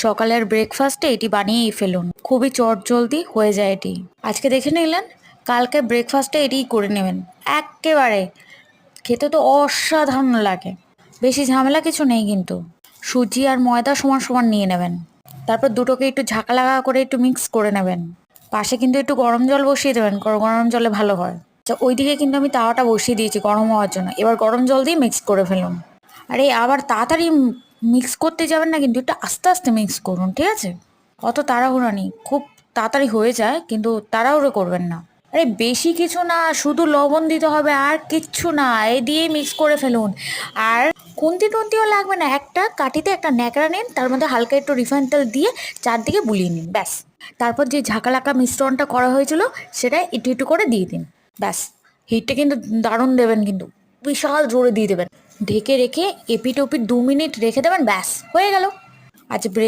সকালের ব্রেকফাস্টে এটি বানিয়েই ফেলুন, খুবই চটজলদি হয়ে যায় এটি। আজকে দেখে নিলেন, কালকে ব্রেকফাস্টে এটিই করে নেবেন। এক্কেবারে খেতে তো অসাধারণ লাগে, বেশি ঝামেলা কিছু নেই কিন্তু। সুজি আর ময়দা সমান সমান নিয়ে নেবেন, তারপর দুটোকে একটু ঝাঁকা লাগা করে একটু মিক্স করে নেবেন। পাশে কিন্তু একটু গরম জল বসিয়ে দেবেন, গরম জলে ভালো হয়। আচ্ছা, ওইদিকে কিন্তু আমি তাওয়াটা বসিয়ে দিয়েছি গরম হওয়ার জন্য। এবার গরম জল দিয়ে মিক্স করে ফেলুন। আরে আবার তাড়াতাড়ি মিক্স করতে যাবেন না, কিন্তু একটু আস্তে আস্তে মিক্স করুন, ঠিক আছে? অত তাড়াহুড়ো নেই, খুব তাড়াতাড়ি হয়ে যায় কিন্তু তাড়াহুড়ো করবেন না। আরে বেশি কিছু না, শুধু লবণ দিতে হবে আর কিচ্ছু না, এই দিয়েই মিক্স করে ফেলুন। আর খুন্তি টন্তিও লাগবে না, একটা কাঠিতে একটা ন্যাকড়া নিন, তার মধ্যে হালকা একটু রিফাইন তেল দিয়ে চারদিকে বুলিয়ে নিন, ব্যাস। তারপর যে ঝাঁকালাকা মিশ্রণটা করা হয়েছিল সেটা একটু একটু করে দিয়ে দিন, ব্যাস। হিটটা কিন্তু দারুণ দেবেন, কিন্তু বিশাল জোরে দিয়ে দেবেন। ঢেকে রেখে এপিট ওপিট 2 মিনিট রেখে দেবেন, ব্যাস হয়ে গেল। আজ ব্রেক